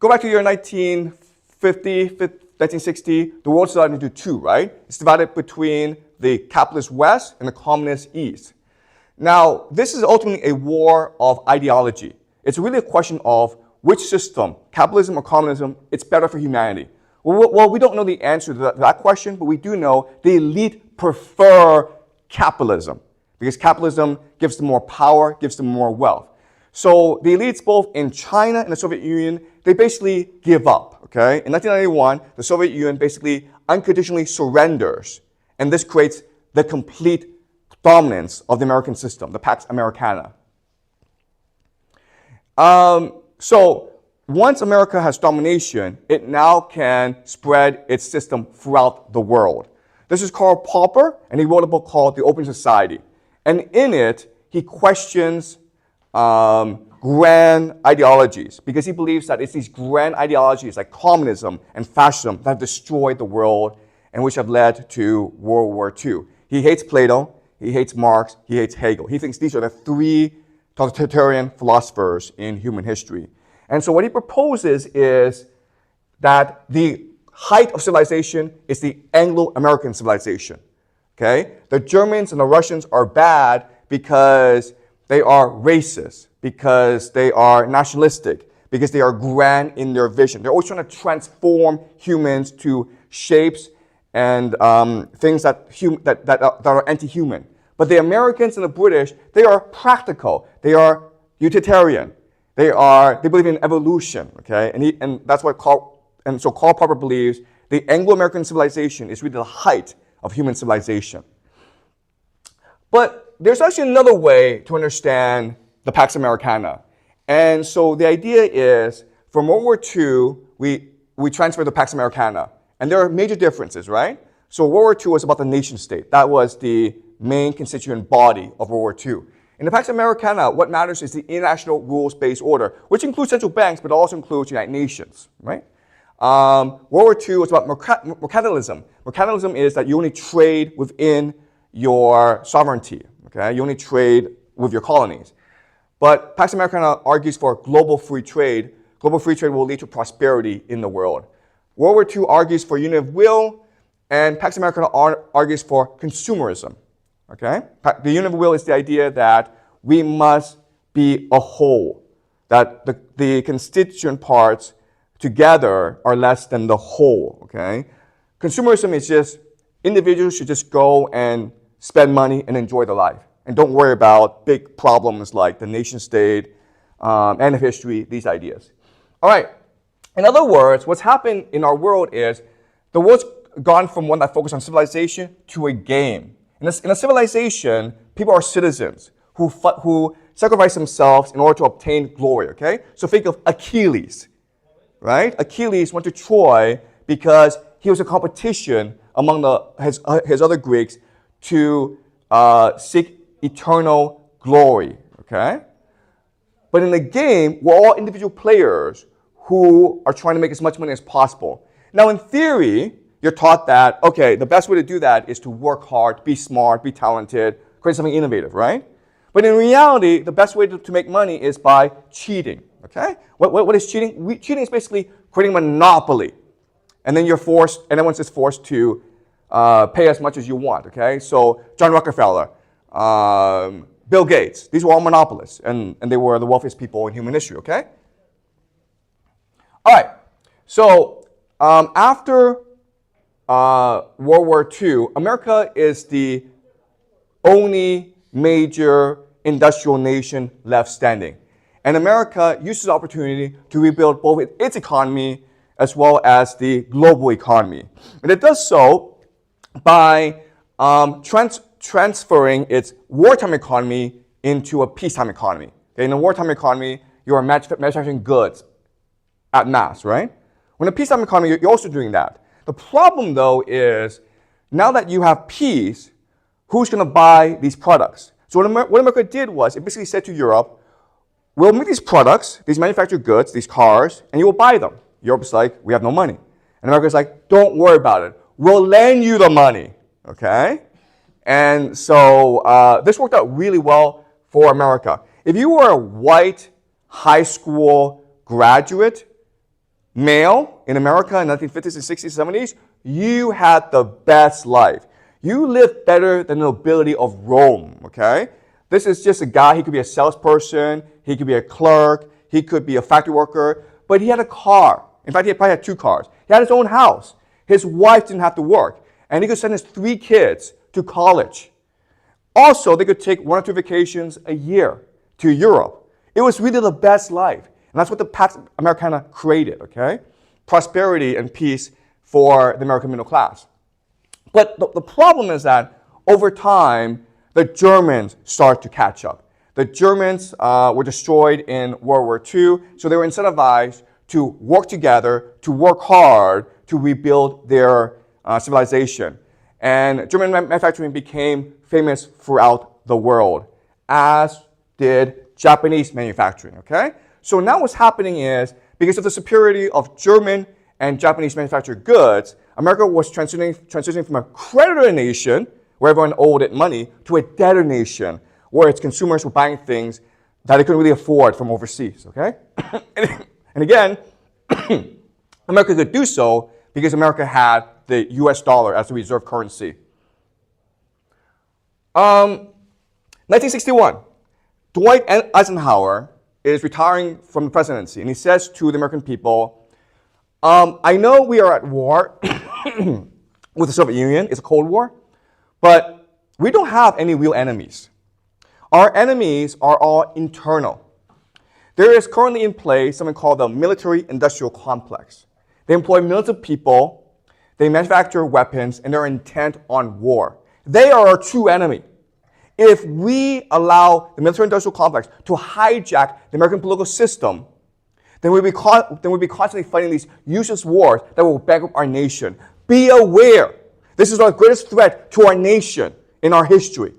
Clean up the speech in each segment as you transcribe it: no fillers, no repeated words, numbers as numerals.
go back to the year 1950, 1960, the world's divided into two, right? It's divided between the capitalist West and the communist East. Now, this is ultimately a war of ideology. It's really a question of which system, capitalism or communism, it's better for humanity. Well, we don't know the answer to that question, but we do know the elite prefer capitalism because capitalism gives them more power, gives them more wealth. So the elites both in China and the Soviet Union, they basically give up, okay? In 1991, the Soviet Union basically unconditionally surrenders, and this creates the complete dominance of the American system, the Pax Americana. So once America has domination, it now can spread its system throughout the world. This is Karl Popper, and he wrote a book called The Open Society. And in it, he questions grand ideologies because he believes that it's these grand ideologies like communism and fascism that have destroyed the world and which have led to World War II. He hates Plato, he hates Marx, he hates Hegel. He thinks these are the three totalitarian philosophers in human history. And so what he proposes is that the height of civilization is the Anglo-American civilization. Okay? The Germans and the Russians are bad because they are racist, because they are nationalistic, because they are grand in their vision. They're always trying to transform humans to shapes and things that are anti-human. But the Americans and the British, they are practical. They are utilitarian. They believe in evolution. Okay, and that's what Karl Popper believes the Anglo-American civilization is really the height of human civilization. But there's actually another way to understand the Pax Americana. And so the idea is, from World War II, we transferred the Pax Americana. And there are major differences, right? So World War II was about the nation state. That was the main constituent body of World War II. In the Pax Americana, what matters is the international rules-based order, which includes central banks, but also includes United Nations, right? World War II was about mercantilism. Mercantilism is that you only trade within your sovereignty, okay? You only trade with your colonies. But Pax Americana argues for global free trade. Global free trade will lead to prosperity in the world. World War II argues for unity of will, and Pax Americana argues for consumerism, okay? The unity of will is the idea that we must be a whole, that the constituent parts together are less than the whole, okay? Consumerism is just individuals should just go and spend money and enjoy their life and don't worry about big problems like the nation state, end of history, these ideas. All right. In other words, what's happened in our world is the world's gone from one that focused on civilization to a game. In a civilization, people are citizens who sacrifice themselves in order to obtain glory, okay? So think of Achilles, right? Achilles went to Troy because he was a competition among his other Greeks to seek eternal glory, okay? But in the game, we're all individual players who are trying to make as much money as possible. Now, in theory, you're taught that, okay, the best way to do that is to work hard, be smart, be talented, create something innovative, right? But in reality, the best way to make money is by cheating, okay? What is cheating? Cheating is basically creating a monopoly. And then everyone's just forced to pay as much as you want, okay? So John Rockefeller, Bill Gates, these were all monopolists, and they were the wealthiest people in human history, okay? All right, so after World War II, America is the only major industrial nation left standing. And America uses the opportunity to rebuild both its economy as well as the global economy. And it does so by transferring its wartime economy into a peacetime economy. Okay, in a wartime economy, you are manufacturing goods at mass, right? When a peacetime economy, you're also doing that. The problem, though, is now that you have peace, who's going to buy these products? So what America did was it basically said to Europe, we'll make these products, these manufactured goods, these cars, and you will buy them. Europe's like, we have no money. And America's like, don't worry about it. We'll lend you the money, okay? And so this worked out really well for America. If you were a white high school graduate, male in America in the 1950s and 60s, 70s, you had the best life. You lived better than the nobility of Rome, okay? This is just a guy, he could be a salesperson, he could be a clerk, he could be a factory worker, but he had a car. In fact, he probably had 2 cars. He had his own house. His wife didn't have to work, and he could send his 3 kids to college. Also, they could take 1 or 2 vacations a year to Europe. It was really the best life. And that's what the Pax Americana created, okay? Prosperity and peace for the American middle class. But the problem is that over time, the Germans start to catch up. The Germans were destroyed in World War II, so they were incentivized to work together, to work hard, to rebuild their civilization. And German manufacturing became famous throughout the world, as did Japanese manufacturing, okay? So now what's happening is, because of the superiority of German and Japanese manufactured goods, America was transitioning from a creditor nation, where everyone owed it money, to a debtor nation, where its consumers were buying things that they couldn't really afford from overseas, okay? And again, America could do so because America had the US dollar as the reserve currency. 1961, Dwight Eisenhower is retiring from the presidency, and he says to the American people, I know we are at war with the Soviet Union, it's a Cold War, but we don't have any real enemies. Our enemies are all internal. There is currently in place something called the military-industrial complex. They employ millions of people, they manufacture weapons, and they're intent on war. They are our true enemy. If we allow the military-industrial complex to hijack the American political system, then we'll be constantly fighting these useless wars that will bankrupt our nation. Be aware. This is our greatest threat to our nation in our history.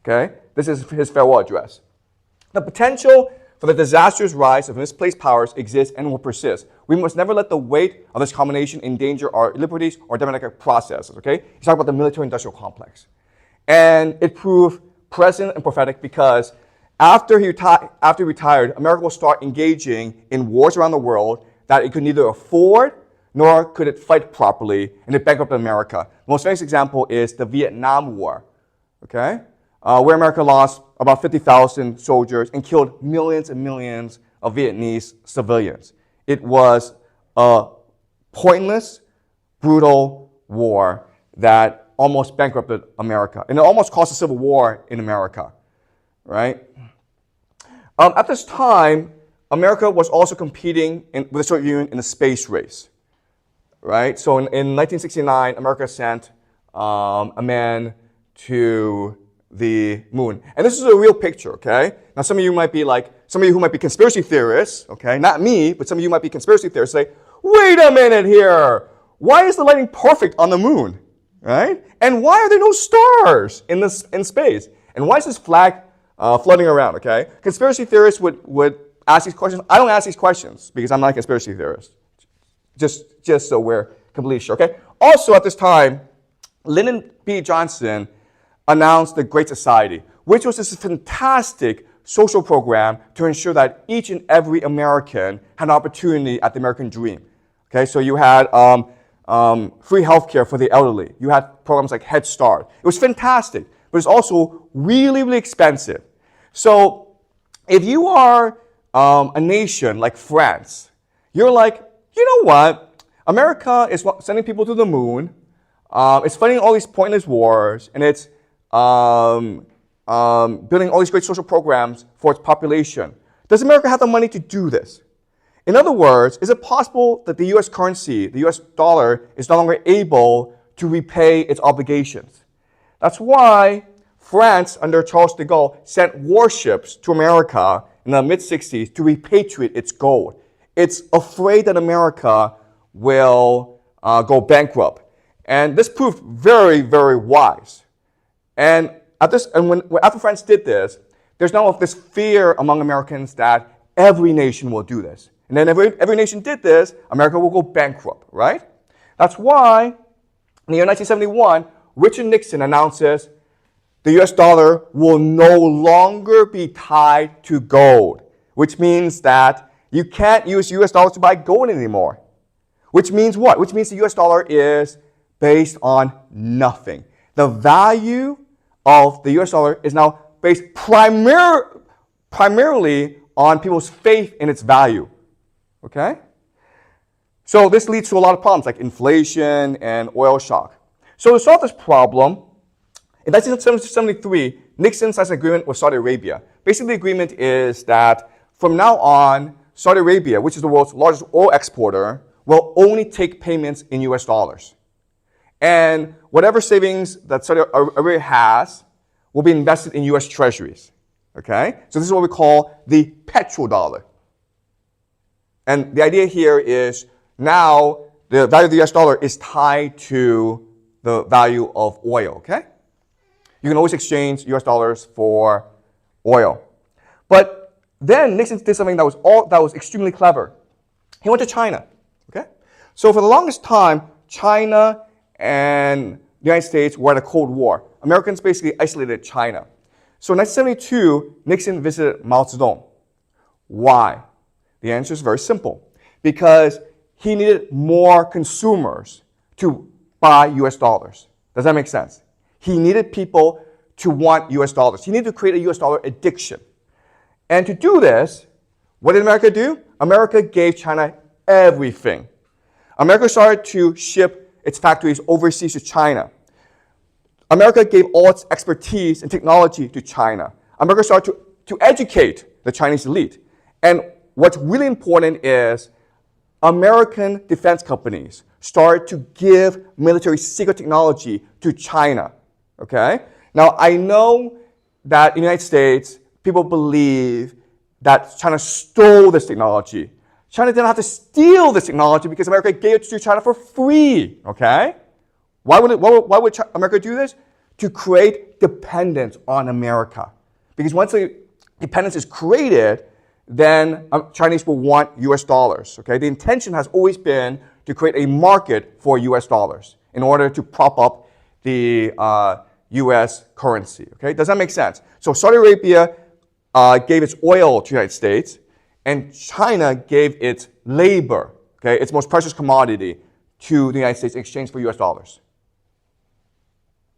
Okay? This is his farewell address. The potential for the disastrous rise of misplaced powers exists and will persist. We must never let the weight of this combination endanger our liberties or democratic processes. Okay? He's talking about the military-industrial complex. And it proved prescient and prophetic because after he retired, America will start engaging in wars around the world that it could neither afford nor could it fight properly, and it bankrupted America. The most famous example is the Vietnam War, okay? Where America lost about 50,000 soldiers and killed millions and millions of Vietnamese civilians. It was a pointless, brutal war that almost bankrupted America. And it almost caused a civil war in America, right? At this time, America was also competing with the Soviet Union in the space race, right? So in 1969, America sent a man to the moon. And this is a real picture, okay? Now some of you who might be conspiracy theorists, okay? Not me, but some of you might be conspiracy theorists say, wait a minute here! Why is the lighting perfect on the moon, right? And why are there no stars in space? And why is this flag floating around, okay? Conspiracy theorists would ask these questions. I don't ask these questions because I'm not a conspiracy theorist. Just so we're completely sure, okay? Also at this time, Lyndon B. Johnson announced the Great Society, which was this fantastic social program to ensure that each and every American had an opportunity at the American dream. Okay, so you had free healthcare for the elderly. You had programs like Head Start. It was fantastic, but it's also really, really expensive. So if you are a nation like France, you're like, you know what? America is sending people to the moon. It's fighting all these pointless wars, and it's building all these great social programs for its population. Does America have the money to do this? In other words, is it possible that the US currency, the US dollar, is no longer able to repay its obligations? That's why France, under Charles de Gaulle, sent warships to America in the mid-60s to repatriate its gold. It's afraid that America will go bankrupt. And this proved very, very wise. And after France did this, there's now this fear among Americans that every nation will do this. And then every nation did this, America will go bankrupt, right? That's why in the year 1971, Richard Nixon announces the US dollar will no longer be tied to gold, which means that You can't use US dollars to buy gold anymore. Which means what? Which means the US dollar is based on nothing. The value of the US dollar is now based primarily on people's faith in its value. Okay? So this leads to a lot of problems like inflation and oil shock. So to solve this problem, in 1973, Nixon signs an agreement with Saudi Arabia. Basically, the agreement is that from now on, Saudi Arabia, which is the world's largest oil exporter, will only take payments in US dollars. And whatever savings that Saudi Arabia has will be invested in US treasuries. Okay? So this is what we call the petrodollar. And the idea here is now the value of the US dollar is tied to the value of oil. Okay? You can always exchange US dollars for oil. But then Nixon did something that was extremely clever. He went to China. Okay? So for the longest time, China and the United States were at a Cold War. Americans basically isolated China. So in 1972, Nixon visited Mao Zedong. Why? The answer is very simple. Because he needed more consumers to buy US dollars. Does that make sense? He needed people to want US dollars. He needed to create a US dollar addiction. And to do this, what did America do? America gave China everything. America started to ship its factories overseas to China. America gave all its expertise and technology to China. America started to educate the Chinese elite. And what's really important is American defense companies started to give military secret technology to China. Okay? Now, I know that in the United States, people believe that China stole this technology. China didn't have to steal this technology because America gave it to China for free. Okay? Why would America do this? To create dependence on America. Because once the dependence is created, then Chinese will want US dollars. Okay? The intention has always been to create a market for US dollars in order to prop up the US currency. Okay? Does that make sense? So Saudi Arabia gave its oil to the United States, and China gave its labor, okay, its most precious commodity, to the United States in exchange for US dollars.